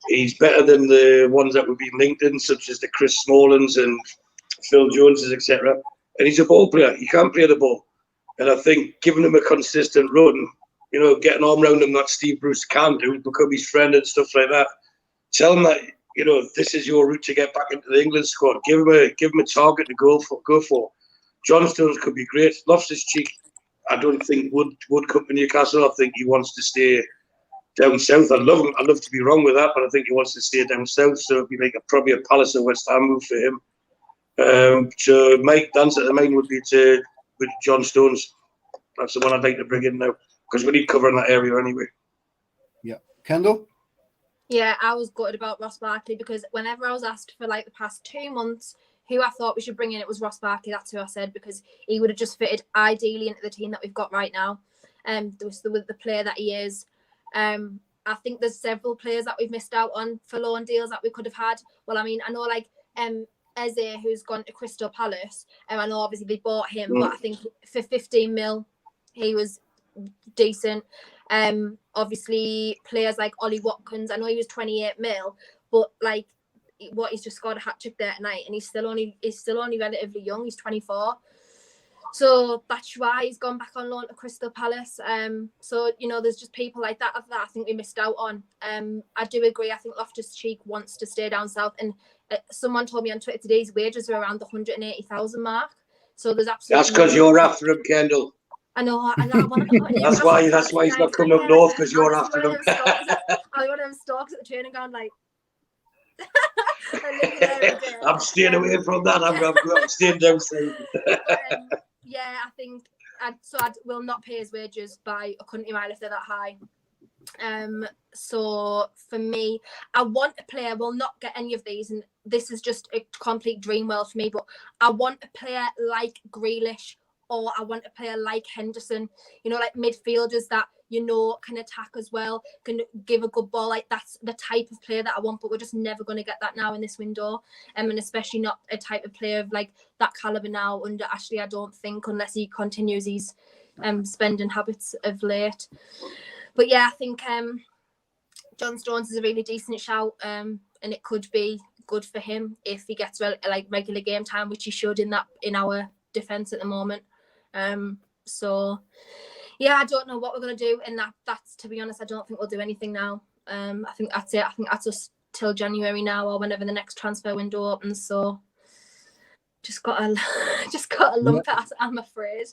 B: He's better than the ones that would be linked in, such as the Chris Smallings and Phil Joneses, etc. And he's a ball player. He can play the ball. And I think giving him a consistent run, getting arm around him that Steve Bruce can do, become his friend and stuff like that. Tell him that, this is your route to get back into the England squad. Give him a target to go for. John Stones could be great. Loftus-Cheek, I don't think would come to Newcastle. I think he wants to stay down south. I'd love to be wrong with that, but I think he wants to stay down south. So it'd be like probably a Palace or West Ham move for him. So my answer to mine would be with John Stones. That's the one I'd like to bring in now because we need cover in that area anyway.
A: Yeah, Kendall.
D: Yeah, I was gutted about Ross Barkley because whenever I was asked for like the past 2 months who I thought we should bring in, it was Ross Barkley. That's who I said because he would have just fitted ideally into the team that we've got right now. With the player that he is. I think there's several players that we've missed out on for loan deals that we could have had. Well, I mean, I know like Eze, who's gone to Crystal Palace, I know obviously they bought him, but I think for 15 mil, he was decent. Obviously players like Ollie Watkins, I know he was 28 mil, but like he's just got a hat trick there tonight, and he's still only relatively young. He's 24. So that's why he's gone back on loan to Crystal Palace. So, there's just people like that I think we missed out on. I do agree. I think Loftus-Cheek wants to stay down south. And someone told me on Twitter today his wages are around the 180,000 mark. So there's absolutely...
B: That's because you're after him, Kendall.
D: I know. I want to
B: That's why he's not coming up north, because you're after him.
D: I want him stalks at the training ground like...
B: I'm staying away from that. I'm staying down south.
D: Yeah, I think I will not pay his wages by a country mile if they're that high. So for me, I want a player. We'll not get any of these, and this is just a complete dream world for me. But I want a player like Grealish, or I want a player like Henderson. Like midfielders that can attack as well, can give a good ball. Like that's the type of player that I want, but we're just never going to get that now in this window. And especially not a type of player of like that caliber now under Ashley, I don't think, unless he continues his spending habits of late. But yeah, I think John Stones is a really decent shout, and it could be good for him if he gets regular game time, which he should in our defence at the moment. So yeah, I don't know what we're going to do. And that's, to be honest, I don't think we'll do anything now. I think that's it. I think that's us till January now or whenever the next transfer window opens. So just got a lump it, I'm afraid.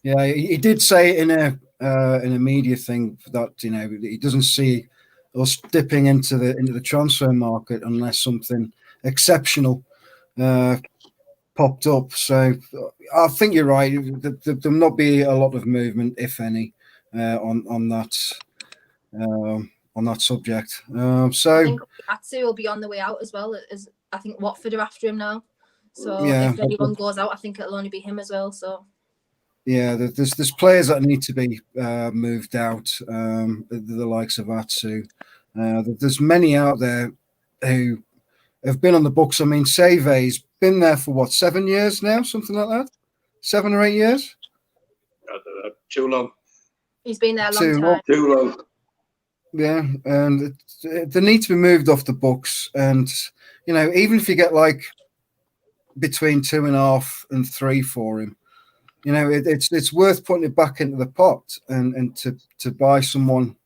A: Yeah, he did say in a media thing that, he doesn't see us dipping into the transfer market unless something exceptional popped up. So I think you're right. There'll not be a lot of movement, if any, on that subject. So
D: I think Atsu will be on the way out as well. As I think Watford are after him now. So if anyone goes out, I think it'll only be him as well. So
A: yeah, there's players that need to be moved out. The likes of Atsu. There's many out there who have been on the books. I mean, Save's been there for 7 years now, something like that, 7 or 8 years.
B: Too long.
D: He's been there a long time.
B: Too long.
A: Yeah, and they need to be moved off the books. And even if you get like between 2.5 and 3 for him, it's worth putting it back into the pot and to buy someone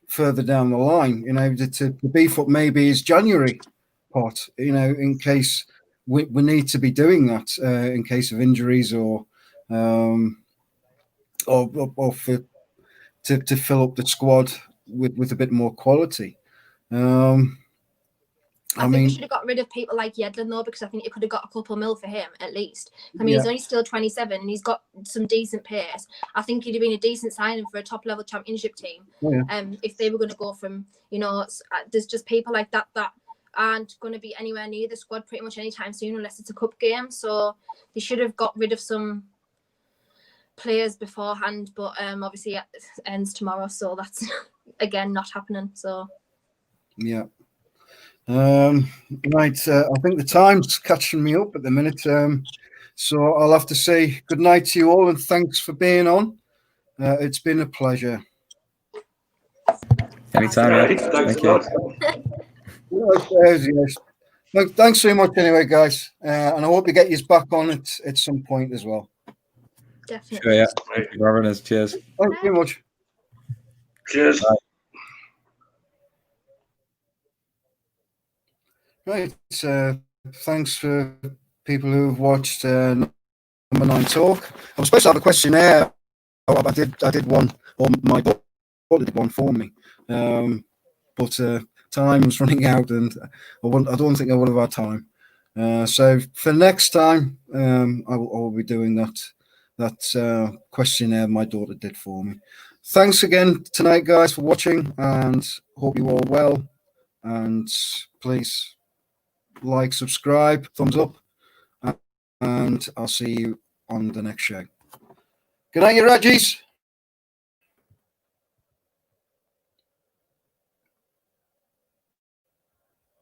A: further down the line. To beef up maybe his January pot. In case we need to be doing that in case of injuries or to fill up the squad with a bit more quality.
D: I think we should have got rid of people like Yedlin though, because I think you could have got a couple mil for him at least. I mean, he's only still 27 and he's got some decent pace. I think he'd have been a decent signing for a top level championship team. If they were going to go from, there's just people like that aren't going to be anywhere near the squad pretty much anytime soon unless it's a cup game. So they should have got rid of some players beforehand, but obviously it ends tomorrow, so that's again not happening. So
A: yeah. Right, I think the time's catching me up at the minute. So I'll have to say good night to you all, and thanks for being on. It's been a pleasure.
C: Anytime.
B: All
C: Yeah.
B: right, thanks
C: Thank
B: a
C: you.
B: lot.
A: Yes. Look, thanks very much anyway, guys. And I hope you get you back on at some point as well.
D: Definitely.
C: Sure, yeah. Thank you for having us. Cheers.
A: Thank you very much.
B: Cheers.
A: Right. Thanks for people who've watched number 9 talk. I was supposed to have a questionnaire. I did one, or my daughter did one for me. But time was running out, and I don't think I would have had time. So for next time, I will be doing that questionnaire my daughter did for me. Thanks again tonight, guys, for watching, and hope you all well. And please like, subscribe, thumbs up, and I'll see you on the next show. Good night, you Rajis.